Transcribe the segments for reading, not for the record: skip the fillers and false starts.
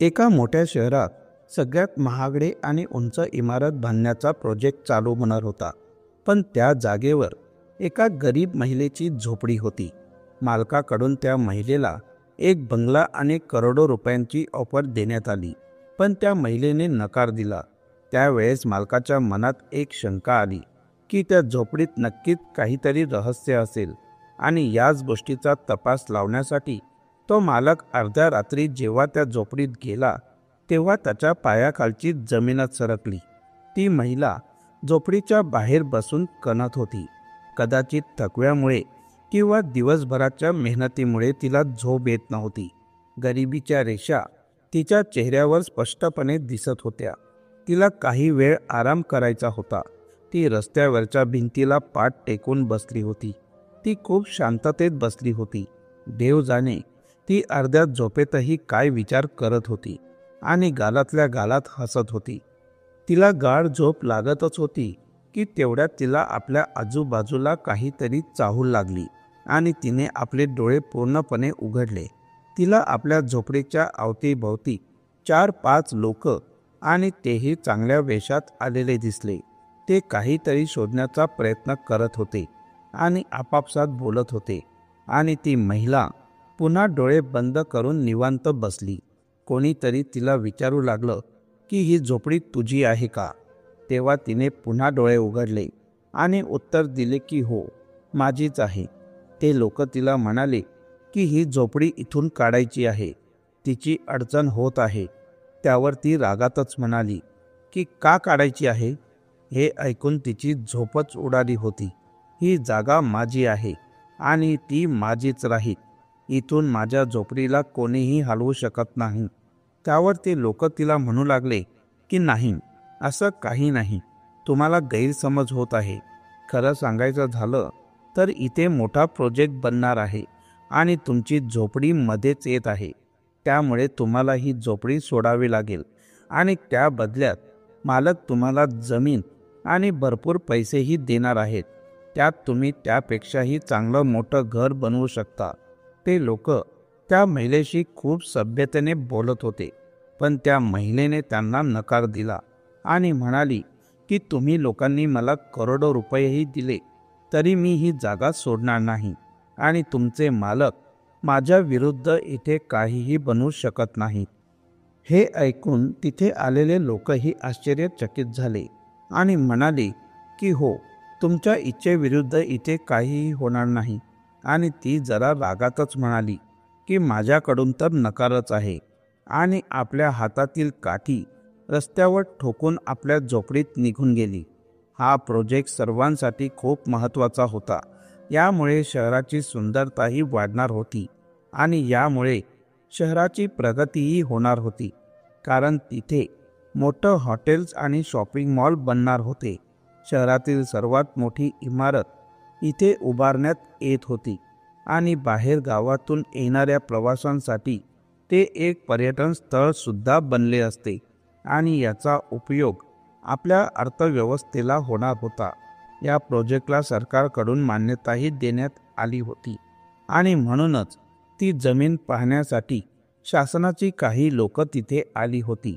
एका मोठ्या शहरात सगळ्यात महागडे आणि उंच इमारत बांधण्याचा प्रोजेक्ट चालू होणार होता. पण त्या जागेवर एका गरीब महिलेची झोपडी होती. मालकाकडून त्या महिलेला एक बंगला आणि करोडो रुपयांची ऑफर देण्यात आली, पण त्या महिलेने नकार दिला. त्यावेळेस मालकाच्या मनात एक शंका आली की त्या झोपडीत नक्कीच काहीतरी रहस्य असेल, आणि याच गोष्टीचा तपास लावण्यासाठी तो मालक अर्ध्या रात्री जेव्हा त्या झोपडीत गेला तेव्हा त्याच्या पायाखालची जमीनच सरकली. ती महिला झोपडीच्या बाहेर बसून कणत होती. कदाचित थकव्यामुळे किंवा दिवसभराच्या मेहनतीमुळे तिला झोप येत नव्हती. गरिबीच्या रेषा तिच्या चेहऱ्यावर स्पष्टपणे दिसत होत्या. तिला काही वेळ आराम करायचा होता. ती रस्त्यावरच्या भिंतीला पाठ टेकून बसली होती. ती खूप शांततेत बसली होती. देव जाणे ती अर्ध्या झोपेतही काय विचार करत होती आणि गालातल्या गालात हसत होती. तिला गाढ झोप लागतच होती की तेवढ्यात तिला आपल्या आजूबाजूला काहीतरी चाहूल लागली आणि तिने आपले डोळे पूर्णपणे उघडले. तिला आपल्या झोपडीच्या अवतीभोवती 4-5 लोक, आणि तेही चांगल्या वेशात आलेले दिसले. ते काहीतरी शोधण्याचा प्रयत्न करत होते आणि आपापसात बोलत होते. आणि ती महिला पुन्हा डोळे बंद करून निवांत बसली. कोणीतरी तिला विचारू लागलं की ही झोपडी तुझी आहे का? तेव्हा तिने पुन्हा डोळे उघडले आणि उत्तर दिले की हो, माझीच आहे. ते लोक तिला म्हणाले की ही झोपडी इथून काढायची आहे, तिची अडचण होत आहे. त्यावर ती रागातच म्हणाली की का काढायची आहे? हे ऐकून तिची झोपच उडाली होती. ही जागा माझी आहे आणि ती माझीच राहील. इथून माझ्या झोपडीला कोणीही हलवू शकत नाही. त्यावर ते लोक तिला म्हणू लागले की नाही, असं काही नाही, तुम्हाला गैरसमज होत आहे. खरं सांगायचं झालं तर इथे मोठा प्रोजेक्ट बनणार आहे आणि तुमची झोपडी मध्येच येत आहे. त्यामुळे तुम्हाला ही झोपडी सोडावी लागेल आणि त्या बदल्यात मालक तुम्हाला जमीन आणि भरपूर पैसेही देणार आहेत. त्यात तुम्ही त्यापेक्षाही चांगलं मोठं घर बनवू शकता. ते लोक त्या महिलेशी खूप सभ्यतेने बोलत होते, पण त्या महिलेने त्यांना नकार दिला आणि म्हणाली की तुम्ही लोकांनी मला करोडो रुपयेही दिले तरी मी ही जागा सोडणार नाही, आणि तुमचे मालक माझ्या विरुद्ध इथे काहीही बनवू शकत नाहीत. हे ऐकून तिथे आलेले लोकही आश्चर्यचकित झाले आणि म्हणाले की हो, तुमच्या इच्छेविरुद्ध इथे काहीही होणार नाही. आणि ती जरा रागातच म्हणाली की माझ्याकडून तर नकारच आहे, आणि आपल्या हातातील काठी रस्त्यावर ठोकून आपल्या झोपडीत निघून गेली. हा प्रोजेक्ट सर्वांसाठी खूप महत्त्वाचा होता. यामुळे शहराची सुंदरताही वाढणार होती आणि यामुळे शहराची प्रगतीही होणार होती, कारण तिथे मोठं हॉटेल्स आणि शॉपिंग मॉल बनणार होते. शहरातील सर्वात मोठी इमारत इथे उभारण्यात येत होती आणि बाहेर गावातून येणाऱ्या प्रवाशांसाठी ते एक पर्यटन स्थळ सुद्धा बनले असते, आणि याचा उपयोग आपल्या अर्थव्यवस्थेला होणार होता. या प्रोजेक्टला सरकारकडून मान्यताही देण्यात आली होती आणि म्हणूनच ती जमीन पाहण्यासाठी शासनाची काही लोक तिथे आली होती.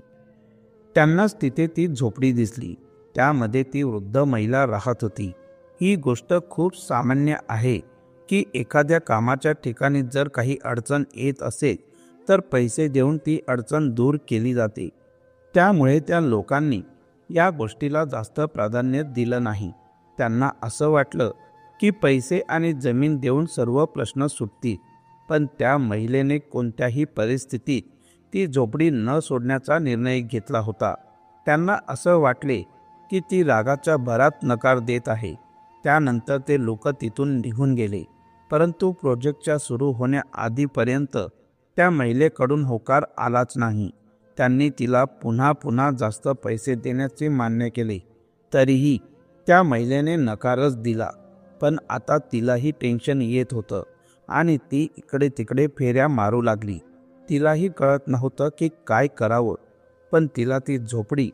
त्यांनाच तिथे ती झोपडी दिसली. त्यामध्ये ती वृद्ध महिला राहत होती. ही गोष्ट खूप सामान्य आहे की एखाद्या कामाच्या ठिकाणी जर काही अडचण येत असेल तर पैसे देऊन ती अडचण दूर केली जाते. त्यामुळे त्या लोकांनी या गोष्टीला जास्त प्राधान्य दिलं नाही. त्यांना असं वाटलं की पैसे आणि जमीन देऊन सर्व प्रश्न सुटतील. पण त्या महिलेने कोणत्याही परिस्थितीत ती झोपडी न सोडण्याचा निर्णय घेतला होता. त्यांना असं वाटले की ती रागाच्या भरात नकार देत आहे. त्यानंतर ते लोक तिथून निघून गेले. परंतु प्रोजेक्टच्या सुरू होण्याआधीपर्यंत त्या महिलेकडून होकार आलाच नाही. त्यांनी तिला पुन्हा पुन्हा जास्त पैसे देण्याचे मान्य केले, तरीही त्या महिलेने नकारच दिला. पण आता तिलाही टेन्शन येत होतं आणि ती इकडे तिकडे फेऱ्या मारू लागली. तिलाही कळत नव्हतं की काय करावं, पण तिला ती झोपडी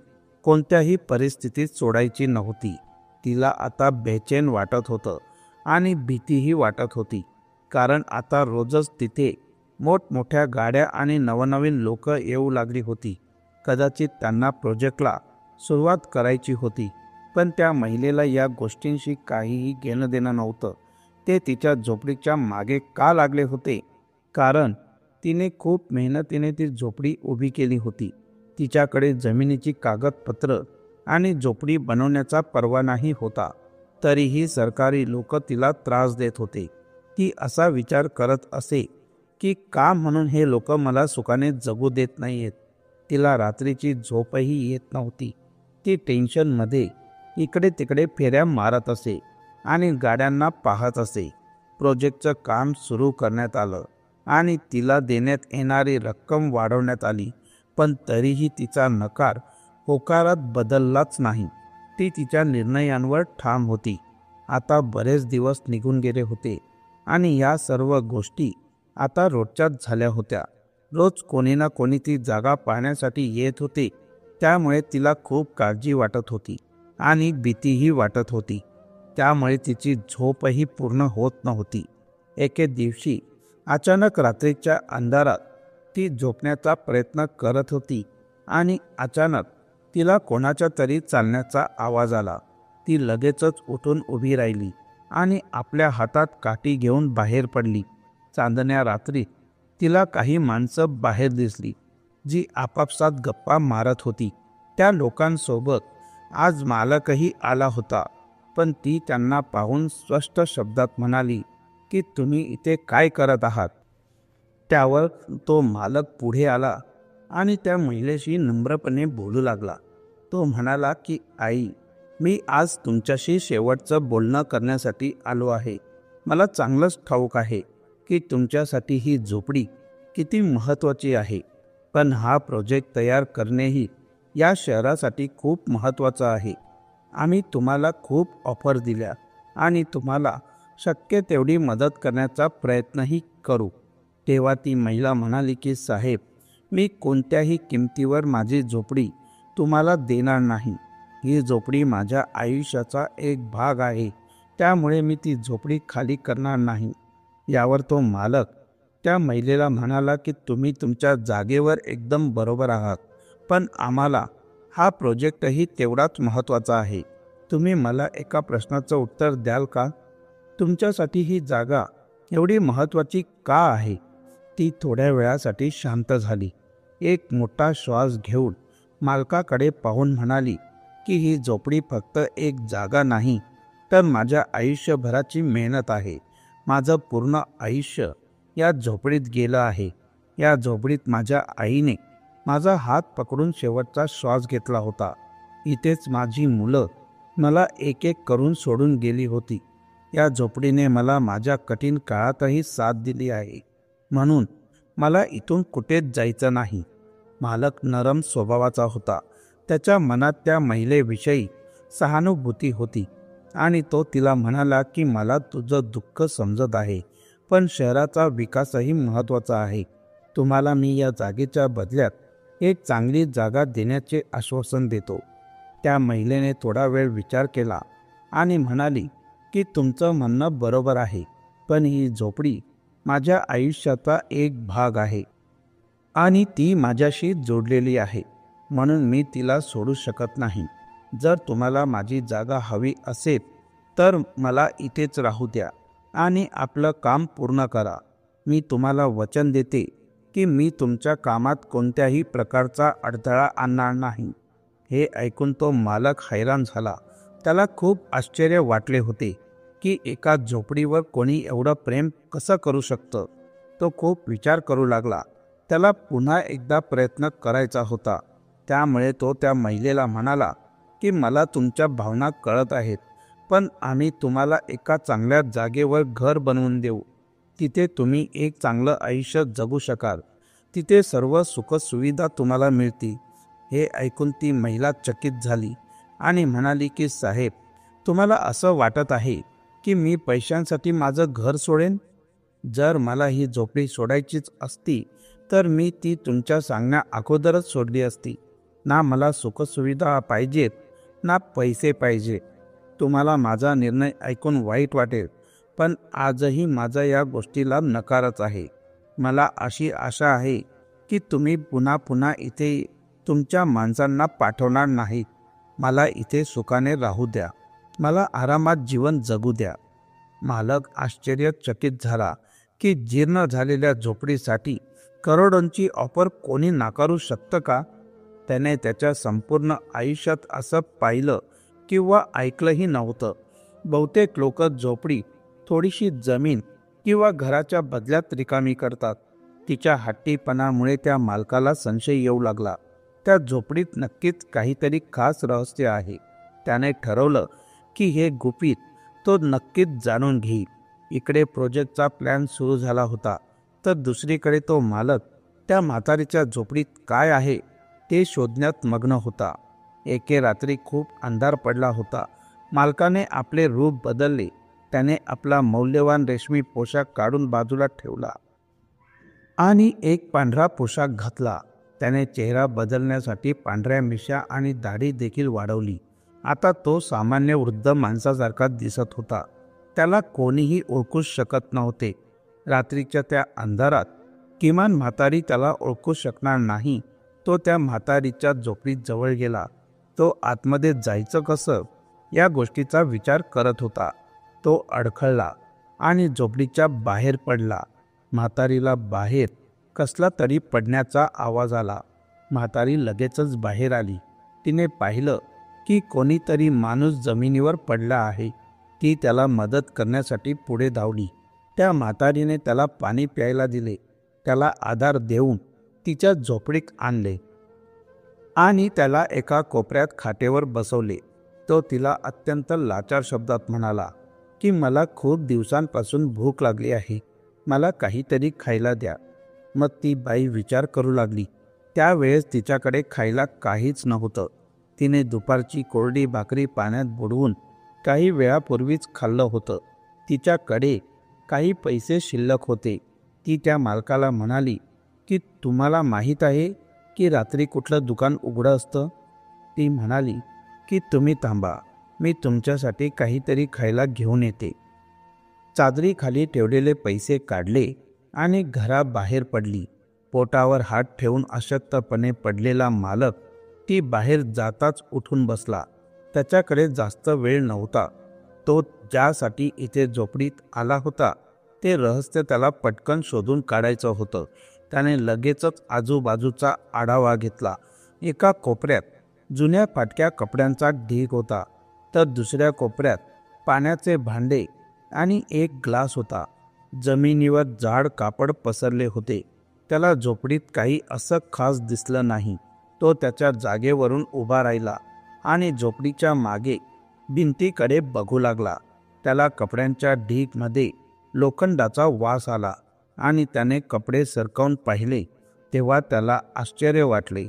कोणत्याही परिस्थितीत सोडायची नव्हती. तिला आता बेचैन वाटत होतं आणि भीतीही वाटत होती, कारण आता रोजच तिथे मोठमोठ्या गाड्या आणि नवनवीन लोक येऊ लागली होती. कदाचित त्यांना प्रोजेक्टला सुरुवात करायची होती, पण त्या महिलेला या गोष्टींशी काहीही घेणं देणं नव्हतं. ते तिच्या झोपडीच्या मागे का लागले होते? कारण तिने खूप मेहनतीने ती झोपडी उभी केली होती. तिच्याकडे जमिनीची कागदपत्र आणि झोपडी बनवण्याचा परवानाही होता. तरीही सरकारी लोक तिला त्रास देत होते. ती असा विचार करत असे की का म्हणून हे लोक मला सुखाने जगू देत नाहीयेत. तिला रात्रीची झोपही येत नव्हती. ती टेन्शनमध्ये इकडे तिकडे फेऱ्या मारत असे आणि गाड्यांना पाहत असे. प्रोजेक्टचं काम सुरू करण्यात आलं आणि तिला देण्यात येणारी रक्कम वाढवण्यात आली, पण तरीही तिचा नकार होकारात बदललाच नाही. ती तिच्या निर्णयांवर ठाम होती. आता बरेच दिवस निघून गेले होते आणि या सर्व गोष्टी आता रोजच्याच झाल्या होत्या. रोज कोणी ना कोणी ती जागा पाहण्यासाठी येत होते. त्यामुळे तिला खूप काळजी वाटत होती आणि भीतीही वाटत होती. त्यामुळे तिची झोपही पूर्ण होत नव्हती. एके दिवशी अचानक रात्रीच्या अंधारात ती झोपण्याचा प्रयत्न करत होती आणि अचानक तिला कोणाच्या तरी चालण्याचा आवाज आला. ती लगेचच उठून उभी राहिली आणि आपल्या हातात काठी घेऊन बाहेर पडली. चांदण्या रात्री तिला काही माणसं बाहेर दिसली, जी आपापसात गप्पा मारत होती. त्या लोकांसोबत आज मालकही आला होता, पण ती त्यांना पाहून स्पष्ट शब्दात म्हणाली की तुम्ही इथे काय करत आहात. त्यावर तो मालक पुढे आला आणि त्या महिलेशी नम्रपणे बोलू लागला. तो म्हणाला की आई, मी आज तुमच्याशी शेवटचं बोलणं करण्यासाठी आलो आहे. मला चांगलंच ठाऊक आहे की तुमच्यासाठी ही झोपडी किती महत्त्वाची आहे, पण हा प्रोजेक्ट तयार करणेही या शहरासाठी खूप महत्त्वाचं आहे. आम्ही तुम्हाला खूप ऑफर दिल्या आणि तुम्हाला शक्य तेवढी मदत करण्याचा प्रयत्नही करू. तेव्हा ती महिला म्हणाली की साहेब, मी कोणत्याही किमतीवर माझी झोपडी तुम्हाला देणार नाही. ही झोपडी माझ्या आयुष्याचा एक भाग आहे, त्यामुळे मी ती झोपडी खाली करणार नाही. यावर तो मालक त्या महिलेला म्हणाला की तुम्ही तुमच्या जागेवर एकदम बरोबर आहात, पण आम्हाला हा प्रोजेक्टही तेवढाच महत्त्वाचा आहे. तुम्ही मला एका प्रश्नाचं उत्तर द्याल का? तुमच्यासाठी ही जागा एवढी महत्त्वाची का आहे? ती थोड्या वेळासाठी शांत झाली. एक मोठा श्वास घेऊन मालकाकडे पाहून म्हणाली की ही झोपडी फक्त एक जागा नाही, तर माझ्या आयुष्यभराची मेहनत आहे. माझं पूर्ण आयुष्य या झोपडीत गेलं आहे. या झोपडीत माझ्या आईने माझा हात पकडून शेवटचा श्वास घेतला होता. इथेच माझी मुलं मला एक एक करून सोडून गेली होती. या झोपडीने मला माझ्या कठीण काळातही साथ दिली आहे, म्हणून मला इथून कुठेच जायचं नाही. मालक नरम स्वभावाचा होता. त्याच्या मनात त्या महिलेविषयी सहानुभूती होती आणि तो तिला म्हणाला की मला तुझं दुःख समजत आहे, पण शहराचा विकासही महत्त्वाचा आहे. तुम्हाला मी या जागेच्या बदल्यात एक चांगली जागा देण्याचे आश्वासन देतो. त्या महिलेने थोडा वेळ विचार केला आणि म्हणाली की तुमचं म्हणणं बरोबर आहे, पण ही झोपडी माझ्या आयुष्याचा एक भाग आहे आणि ती माझ्याशी जोडलेली आहे, म्हणून मी तिला सोडू शकत नाही. जर तुम्हाला माझी जागा हवी असेल तर मला इथेच राहू द्या आणि आपलं काम पूर्ण करा. मी तुम्हाला वचन देते की मी तुमच्या कामात कोणत्याही प्रकारचा अडथळा आणणार नाही. हे ऐकून तो मालक हैराण झाला. त्याला खूप आश्चर्य वाटले होते की एका झोपडीवर कोणी एवढं प्रेम कसं करू शकतं. तो खूप विचार करू लागला. त्याला पुन्हा एकदा प्रयत्न करायचा होता. त्यामुळे तो त्या महिलेला म्हणाला की मला तुमच्या भावना कळत आहेत, पण आम्ही तुम्हाला एका चांगल्या जागेवर घर बनवून देऊ. तिथे तुम्ही एक चांगलं आयुष्य जगू शकाल. तिथे सर्व सुखसुविधा तुम्हाला मिळतील. हे ऐकून ती महिला चकित झाली आणि म्हणाली की साहेब, तुम्हाला असं वाटत आहे की मी पैशांसाठी माझं घर सोडेन? जर मला ही झोपडी सोडायचीच असती तर मी ती तुमच्या सांगण्या अगोदरच सोडली असती. ना मला सुखसुविधा पाहिजेत ना पैसे पाहिजे. तुम्हाला माझा निर्णय ऐकून वाईट वाटेल, पण आजही माझा या गोष्टीला नकारच आहे. मला अशी आशा आहे की तुम्ही पुन्हा पुन्हा इथे तुमच्या माणसांना पाठवणार नाही. मला इथे सुखाने राहू द्या. मला आरामात जीवन जगू द्या. मालक आश्चर्यचकित झाला की जीर्ण झालेल्या झोपडीसाठी करोडोंची ऑफर कोणी नाकारू शकतं का? त्याने त्याच्या संपूर्ण आयुष्यात असं पाहिलं किंवा ऐकलंही नव्हतं. बहुतेक लोक झोपडी, थोडीशी जमीन किंवा घराच्या बदल्यात रिकामी करतात. तिच्या हट्टीपणामुळे त्या मालकाला संशय येऊ लागला. त्या झोपडीत नक्कीच काहीतरी खास रहस्य आहे. त्याने ठरवलं की हे गुपित तो नक्कीच जाणून घेईल. इकडे प्रोजेक्टचा प्लॅन सुरू झाला होता, तर दुसरीकडे तो मालक त्या म्हातारीच्या झोपडीत काय आहे ते शोधण्यात मग्न होता. एके रात्री खूप अंधार पडला होता. मालकाने आपले रूप बदलले. त्याने आपला मौल्यवान रेशमी पोशाख काढून बाजूला ठेवला आणि एक पांढरा पोशाख घातला. त्याने चेहरा बदलण्यासाठी पांढऱ्या मिशा आणि दाढी देखील वाढवली. आता तो सामान्य वृद्ध माणसासारखा दिसत होता. त्याला कोणीही ओळखूच शकत नव्हते. रात्रीच्या त्या अंधारात किमान म्हातारी त्याला ओळखू शकणार नाही. तो त्या म्हातारीच्या झोपडीत जवळ गेला. तो आतमध्ये जायचं कसं या गोष्टीचा विचार करत होता. तो अडखळला आणि झोपडीच्या बाहेर पडला. म्हातारीला बाहेर कसला तरी पडण्याचा आवाज आला. म्हातारी लगेचच बाहेर आली. तिने पाहिलं की कोणीतरी माणूस जमिनीवर पडला आहे. ती त्याला मदत करण्यासाठी पुढे धावली. त्या म्हातारीने त्याला पाणी प्यायला दिले. त्याला आधार देऊन तिच्या झोपडीत आणले आणि त्याला एका कोपऱ्यात खाटेवर बसवले. तो तिला अत्यंत लाचार शब्दात म्हणाला की मला खूप दिवसांपासून भूक लागली आहे. मला काहीतरी खायला द्या. मग ती बाई विचार करू लागली. त्यावेळेस तिच्याकडे खायला काहीच नव्हतं. तिने दुपारची कोरडी भाकरी पाण्यात बुडवून काही वेळापूर्वीच खाल्लं होतं. तिच्याकडे काही पैसे शिल्लक होते. ती त्या मालकाला म्हणाली की तुम्हाला माहीत आहे की रात्री कुठलं दुकान उघडं असतं? ती म्हणाली की तुम्ही थांबा, मी तुमच्यासाठी काहीतरी खायला घेऊन येते. चादरीखाली ठेवलेले पैसे काढले आणि घराबाहेर पडली. पोटावर हात ठेवून अशक्तपणे पडलेला मालक ती बाहेर जाताच उठून बसला. त्याच्याकडे जास्त वेळ नव्हता. तो ज्यासाठी इथे झोपडीत आला होता ते रहस्य त्याला पटकन शोधून काढायचं होतं. त्याने लगेचच आजूबाजूचा आढावा घेतला. एका कोपऱ्यात जुन्या फाटक्या कपड्यांचा ढीग होता, तर दुसऱ्या कोपऱ्यात पाण्याचे भांडे आणि एक ग्लास होता. जमिनीवर जाड कापड पसरले होते. त्याला झोपडीत काही असं खास दिसलं नाही. तो त्याच्या जागेवरून उभा राहिला आणि झोपडीच्या मागे भिंतीकडे बघू लागला. त्याला कपड्यांच्या ढीगमध्ये लोखंडाचा वास आला आणि त्याने कपडे सरकवून पाहिले. तेव्हा त्याला आश्चर्य वाटले.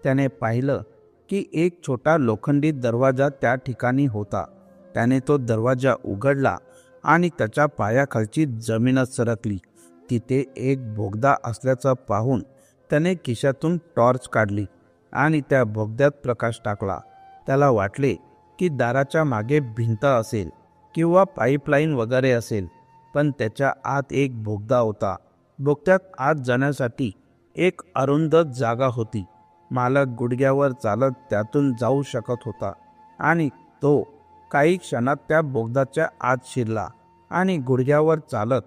त्याने पाहिलं की एक छोटा लोखंडी दरवाजा त्या ठिकाणी होता. त्याने तो दरवाजा उघडला आणि त्याच्या पायाखालची जमीनच सरकली. तिथे एक बोगदा असल्याचं पाहून त्याने खिशातून टॉर्च काढली आणि त्या बोगद्यात प्रकाश टाकला. त्याला वाटले की दाराच्या मागे भिंत असेल किंवा पाईपलाईन वगैरे असेल, पण त्याच्या आत एक बोगदा होता. बोगद्यात आत जाण्यासाठी एक अरुंद जागा होती. मालक गुडघ्यावर चालत त्यातून जाऊ शकत होता आणि तो काही क्षणात त्या बोगद्याच्या आत शिरला आणि गुडघ्यावर चालत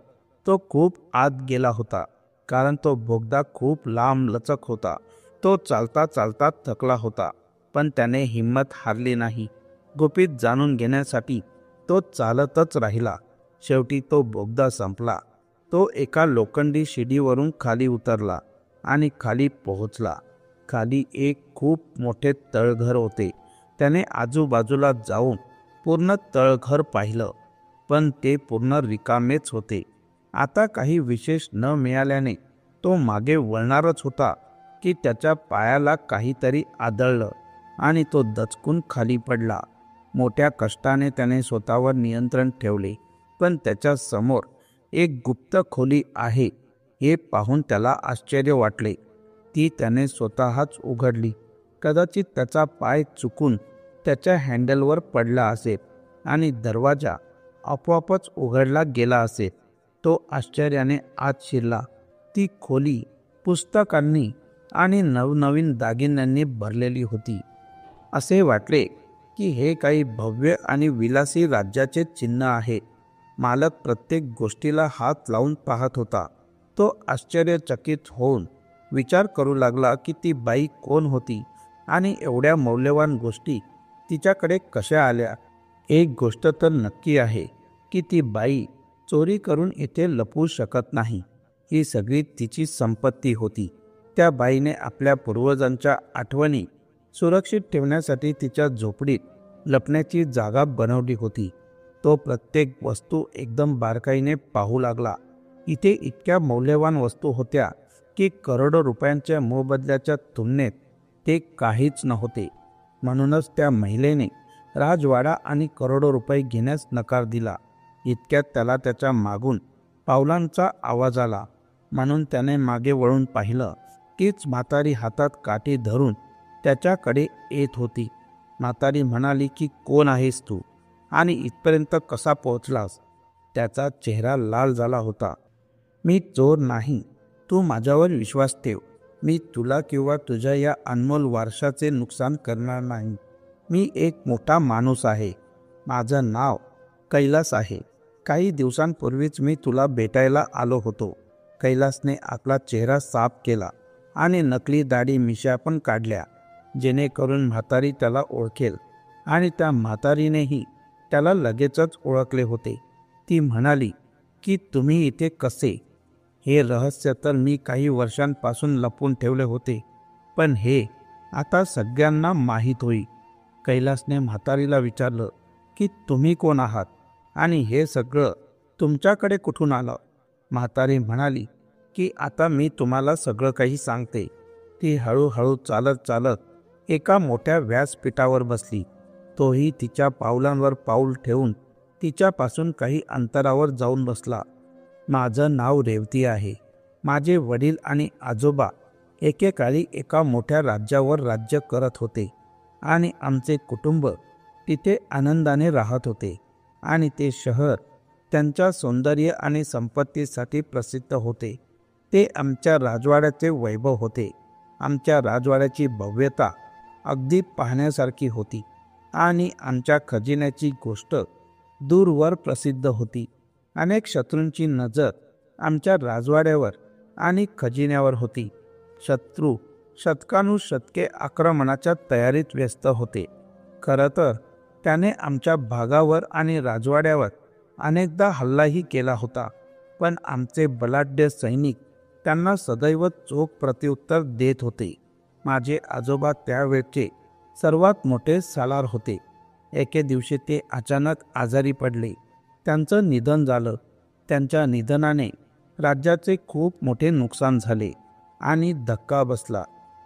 तो खूप आत गेला होता, कारण तो बोगदा खूप लांब लचक होता. तो चालता चालता थकला होता, पण त्याने हिंमत हारली नाही. गुपित जाणून घेण्यासाठी तो चालतच राहिला. शेवटी तो बोगदा संपला. तो एका लोखंडी शिडीवरून खाली उतरला आणि खाली पोहोचला. खाली एक खूप मोठे तळघर होते. त्याने आजूबाजूला जाऊन पूर्ण तळघर पाहिलं, पण ते पूर्ण रिकामेच होते. आता काही विशेष न मिळाल्याने तो मागे वळणारच होता की त्याच्या पायाला काहीतरी आदळलं आणि तो दचकून खाली पडला. मोठ्या कष्टाने त्याने स्वतःवर नियंत्रण ठेवले, पण त्याच्या समोर एक गुप्त खोली आहे हे पाहून त्याला आश्चर्य वाटले. ती त्याने स्वतःच उघडली. कदाचित त्याचा पाय चुकून त्याच्या हँडलवर पडला असेल आणि दरवाजा आपोआपच उघडला गेला असेल. तो आश्चर्याने आत शिरला ती खोली पुस्तकांनी आणि नवनवीन दागिन्यांनी भरलेली होती. असे वाटले की हे काही भव्य आणि विलासी राज्याचे चिन्ह आहे. मालक प्रत्येक गोष्टीला हात लावून पाहत होता. तो आश्चर्यचकित होऊन विचार करू लागला की ती बाई कोण होती आणि एवढ्या मौल्यवान गोष्टी तिच्याकडे कशा आल्या. एक गोष्ट तर नक्की आहे की ती बाई चोरी करून इथे लपवू शकत नाही. ही सगळी तिची संपत्ती होती. त्या बाईने आपल्या पूर्वजांच्या आठवणी सुरक्षित ठेवण्यासाठी तिच्या झोपडीत लपण्याची जागा बनवली होती. तो प्रत्येक वस्तू एकदम बारकाईने पाहू लागला. इथे इतक्या मौल्यवान वस्तू होत्या की करोडो रुपयांच्या मोबदल्याच्या तुलनेत ते काहीच नव्हते. म्हणूनच त्या महिलेने राजवाडा आणि करोडो रुपये घेण्यास नकार दिला. इतक्यात त्याला त्याच्या मागून पावलांचा आवाज आला. म्हणून त्याने मागे वळून पाहिलं. तीच म्हातारी हातात काठी धरून त्याच्याकडे येत होती. म्हातारी म्हणाली की कोण आहेस तू आणि इथपर्यंत कसा पोहोचलास. त्याचा चेहरा लाल झाला होता. मी चोर नाही. तू माझ्यावर विश्वास ठेव. मी तुला किंवा तुझ्या या अनमोल वारशाचे नुकसान करणार नाही. मी एक मोठा माणूस आहे. माझं नाव कैलास आहे. काही दिवसांपूर्वीच मी तुला भेटायला आलो होतो. कैलासने आपला चेहरा साफ केला आणि नकली दाढी मिशा पण काढल्या, जेणेकरून म्हातारी त्याला ओळखेल. आणि त्या म्हातारीनेही त्याला लगेचच ओळखले होते. ती म्हणाली की तुम्ही इथे कसे. हे रहस्य तर मी काही वर्षांपासून लपवून ठेवले होते, पण हे आता सगळ्यांना माहीत होईल. कैलासने म्हातारीला विचारलं की तुम्ही कोण आहात आणि हे सगळं तुमच्याकडे कुठून आलं. म्हातारी म्हणाली की आता मी तुम्हाला सगळं काही सांगते. ती हळूहळू चालत चालत एका मोठ्या व्यासपीठावर बसली. तोही तिच्या पावलांवर पाऊल ठेवून तिच्यापासून काही अंतरावर जाऊन बसला. माझं नाव रेवती आहे. माझे वडील आणि आजोबा एकेकाळी एका मोठ्या राज्यावर राज्य करत होते आणि आमचे कुटुंब तिथे आनंदाने राहत होते. आणि ते शहर त्यांच्या सौंदर्य आणि संपत्तीसाठी प्रसिद्ध होते. ते आमच्या राजवाड्याचे वैभव होते. आमच्या राजवाड्याची भव्यता अगदी पाहण्यासारखी होती आणि आमच्या खजिन्याची गोष्ट दूरवर प्रसिद्ध होती. अनेक शत्रूंची नजर आमच्या राजवाड्यावर आणि खजिन्यावर होती. शत्रू शतकानुशतके आक्रमणाच्या तयारीत व्यस्त होते. खरं तर त्याने आमच्या भागावर आणि राजवाड्यावर अनेकदा हल्लाही केला होता, पण आमचे बलाढ्य सैनिक त्यांना सदैव चोख प्रत्युत्तर देत होते. माझे आजोबा त्यावेळचे सर्वात मोठे सालार होते. एके दिवशी ते अचानक आजारी पडले. त्यांचं निधन झालं. त्यांच्या निधनाने राज्याचे खूप मोठे नुकसान झाले आणि धक्का बसला.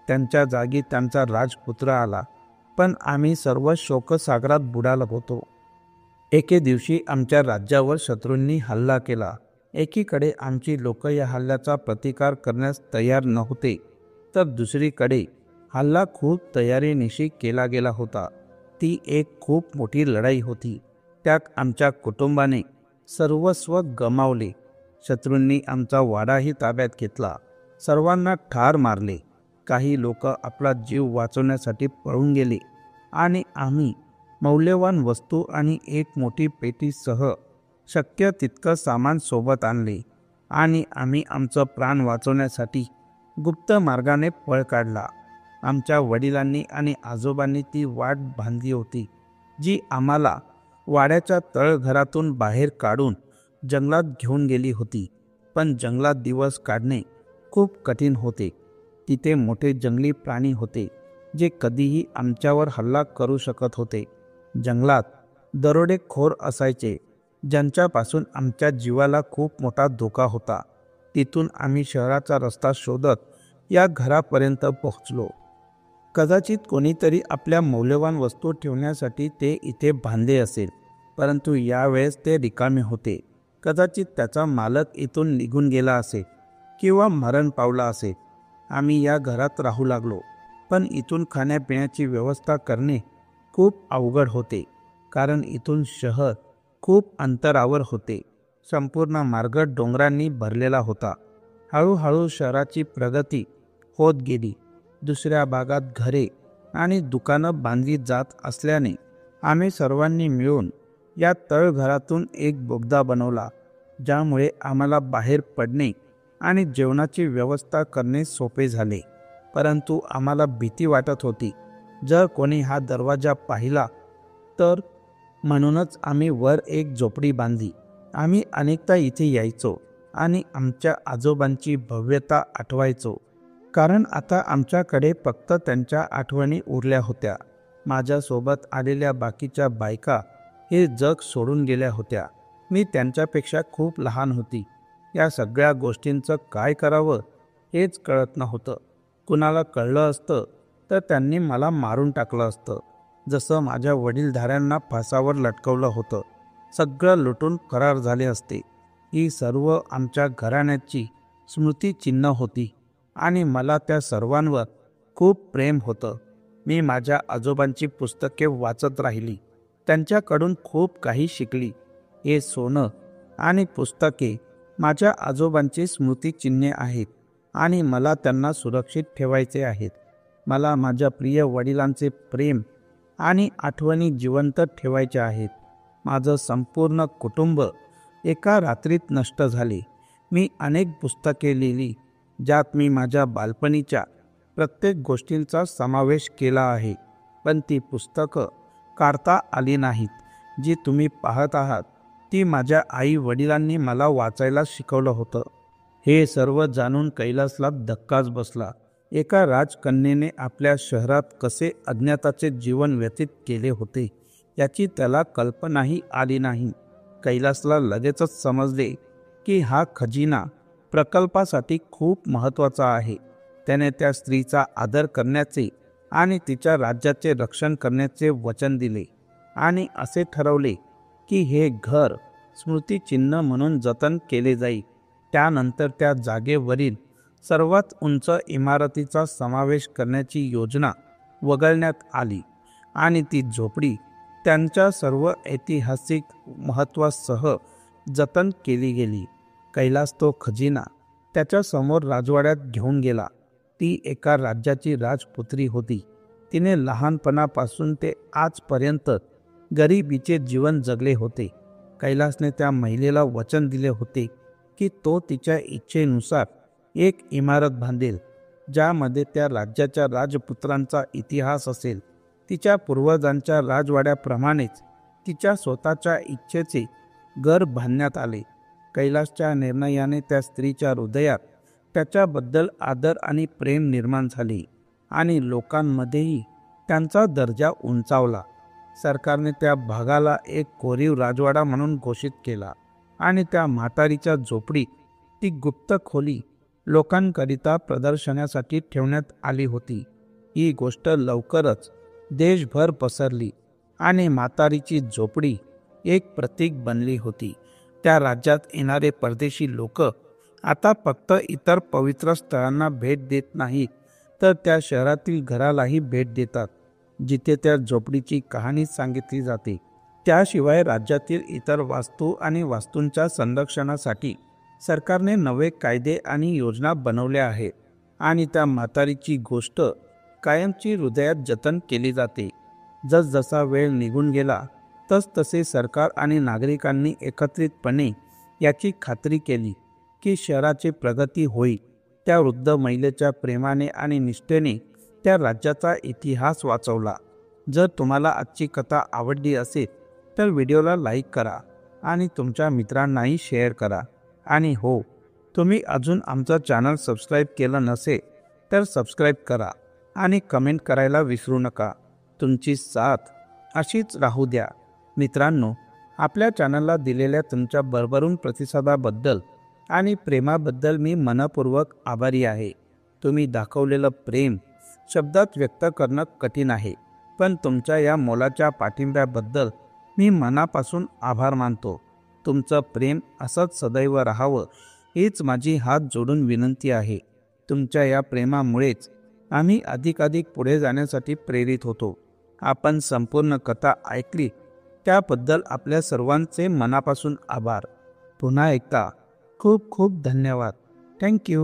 त्यांच्या जागी त्यांचा राजपुत्र आला, पण आम्ही सर्व शोकसागरात बुडालो होतो. एके दिवशी आमच्या राज्यावर शत्रूंनी हल्ला केला. एकीकडे आमची लोक या हल्ल्याचा प्रतिकार करण्यास तयार नव्हते, तर दुसरीकडे हल्ला खूप तयारीनिशी केला गेला होता. ती एक खूप मोठी लढाई होती. त्यात आमच्या कुटुंबाने सर्वस्व गमावले. शत्रूंनी आमचा वाडाही ताब्यात घेतला. सर्वांना ठार मारले. काही लोक आपला जीव वाचवण्यासाठी पळून गेले आणि आम्ही मौल्यवान वस्तू आणि एक मोठी पेटीसह शक्य तितकं सामान सोबत आणले आणि आम्ही आमचं प्राण वाचवण्यासाठी गुप्त मार्गाने पळ काढला. आमच्या वडिलांनी आणि आजोबांनी ती वाट बांधली होती, जी आम्हाला वाड्याच्या तळघरातून बाहेर काढून जंगलात घेऊन गेली होती. पण जंगलात दिवस काढणे खूप कठीण होते. तिथे मोठे जंगली प्राणी होते, जे कधीही आमच्यावर हल्ला करू शकत होते. जंगलात दरोडेखोर असायचे, ज्यांच्यापासून आमच्या जीवाला खूप मोठा धोका होता. तिथून आम्ही शहराचा रस्ता शोधत या घरापर्यंत पोहोचलो. कदाचित कोणीतरी आपल्या मौल्यवान वस्तू ठेवण्यासाठी ते इथे बांधले असेल, परंतु यावेळेस ते रिकामे होते. कदाचित त्याचा मालक इथून निघून गेला असेल किंवा मरण पावला असेल. आम्ही या घरात राहू लागलो, पण इथून खाण्यापिण्याची व्यवस्था करणे खूप अवघड होते, कारण इथून शहर खूप अंतरावर होते. संपूर्ण मार्ग डोंगरांनी भरलेला होता. हळूहळू शहराची प्रगती होत गेली. दुसऱ्या भागात घरे आणि दुकानं बांधली जात असल्याने आम्ही सर्वांनी मिळून या तळघरातून एक बोगदा बनवला, ज्यामुळे आम्हाला बाहेर पडणे आणि जेवणाची व्यवस्था करणे सोपे झाले. परंतु आम्हाला भीती वाटत होती, जर कोणी हा दरवाजा पाहिला तर. म्हणूनच आम्ही वर एक झोपडी बांधली. आम्ही अनेकदा इथे यायचो आणि आमच्या आजोबांची भव्यता आठवायचो, कारण आता आमच्याकडे फक्त त्यांच्या आठवणी उरल्या होत्या. माझ्यासोबत आलेल्या बाकीच्या बायका हे जग सोडून गेल्या होत्या. मी त्यांच्यापेक्षा खूप लहान होती. या सगळ्या गोष्टींचं काय करावं हेच कळत नव्हतं. कुणाला कळलं असतं तर त्यांनी मला मारून टाकलं असतं, जसं माझ्या वडीलधाऱ्यांना फासावर लटकवलं होतं. सगळं लुटून फरार झाले असते. ही सर्व आमच्या घराण्याची स्मृतिचिन्ह होती आणि मला त्या सर्वांवर खूप प्रेम होतं. मी माझ्या आजोबांची पुस्तके वाचत राहिली, त्यांच्याकडून खूप काही शिकली. हे सोनं आणि पुस्तके माझ्या आजोबांची स्मृतिचिन्हे आहेत आणि मला त्यांना सुरक्षित ठेवायचे आहेत. मला माझ्या प्रिय वडिलांचे प्रेम आणि आठवणी जिवंत ठेवायच्या आहेत. माझं संपूर्ण कुटुंब एका रात्रीत नष्ट झाले. मी अनेक पुस्तके लिहिली, ज्यात मी माझ्या बालपणीच्या प्रत्येक गोष्टींचा समावेश केला आहे, पण ती पुस्तकं काढता आली नाहीत. जी तुम्ही पाहत आहात ती माझ्या आई वडिलांनी मला वाचायला शिकवलं होतं. हे सर्व जाणून कैलासला धक्काच बसला. एका राजकन्येने आपल्या शहरात कसे अज्ञाताचे जीवन व्यतीत केले होते याची त्याला कल्पनाही आली नाही. कैलासला लगेचच समजले की हा खजिना प्रकल्पासाठी खूप महत्त्वाचा आहे. त्याने त्या स्त्रीचा आदर करण्याचे आणि तिच्या राज्याचे रक्षण करण्याचे वचन दिले आणि असे ठरवले की हे घर स्मृतिचिन्ह म्हणून जतन केले जाईल. त्यानंतर त्या जागेवरील सर्वात उंच इमारतीचा समावेश करण्याची योजना वगळण्यात आली आणि ती झोपडी त्यांच्या सर्व ऐतिहासिक महत्त्वासह जतन केली गेली. कैलास तो खजिना त्याच्या समोर राजवाड्यात घेऊन गेला. ती एका राज्याची राजपुत्री होती. तिने लहानपणापासून ते आजपर्यंत गरिबीचे जीवन जगले होते. कैलासने त्या महिलेला वचन दिले होते की तो तिच्या इच्छेनुसार एक इमारत बांधेल, ज्यामध्ये त्या राज्याच्या राजपुत्रांचा इतिहास असेल. तिच्या पूर्वजांच्या राजवाड्याप्रमाणेच तिच्या स्वतःच्या इच्छेचे घर बांधण्यात आले. कैलासच्या निर्णयाने त्या स्त्रीच्या हृदयात त्याच्याबद्दल आदर आणि प्रेम निर्माण झाले आणि लोकांमध्येही त्यांचा दर्जा उंचावला. सरकारने त्या भागाला एक कोरीव राजवाडा म्हणून घोषित केला आणि त्या म्हातारीच्या झोपडीत ती गुप्त खोली लोकांकरिता प्रदर्शनासाठी ठेवण्यात आली होती. ही गोष्ट लवकरच देशभर पसरली आणि म्हातारीची झोपडी एक प्रतीक बनली होती. त्या राज्यात येणारे परदेशी लोक आता फक्त इतर पवित्र स्थळांना भेट देत नाहीत, तर त्या शहरातील घरालाही भेट देतात, जिथे त्या झोपडीची कहाणी सांगितली जाते. त्याशिवाय राज्यातील इतर वास्तू आणि वास्तूंच्या संरक्षणासाठी सरकारने नवे कायदे आणि योजना बनवल्या आहेत आणि त्या म्हातारीची गोष्ट कायमची हृदयात जतन केली जाते. जसजसा वेळ निघून गेला तसतसे सरकार आणि नागरिकांनी एकत्रितपणे याची खात्री केली की शहराची प्रगती होईल. त्या वृद्ध महिलेच्या प्रेमाने आणि निष्ठेने त्या राज्याचा इतिहास वाचवला. जर तुम्हाला आजची कथा आवडली असेल तर व्हिडिओला लाईक करा आणि तुमच्या मित्रांनाही शेअर करा. आणि हो, तुम्ही अजून आमचं चॅनल सबस्क्राईब केलं नसेल तर सबस्क्राईब करा आणि कमेंट करायला विसरू नका. तुमची साथ अशीच राहू द्या. मित्रांनो, आपल्या चॅनलला दिलेल्या तुमच्या भरभरून प्रतिसादाबद्दल आणि प्रेमाबद्दल मी मनपूर्वक आभारी आहे. तुम्ही दाखवलेलं प्रेम शब्दात व्यक्त करणं कठीण आहे, पण तुमच्या या मोलाच्या पाठिंब्याबद्दल मी मनापासून आभार मानतो. तुमचं प्रेम असंच सदैव राहावं हीच माझी हात जोडून विनंती आहे. तुमच्या या प्रेमामुळेच आम्ही अधिकाधिक पुढे जाण्यासाठी प्रेरित होतो. आपण संपूर्ण कथा ऐकली त्याबद्दल आपल्या सर्वांचे मनापासून आभार. पुन्हा एकदा खूप खूप धन्यवाद. थँक्यू.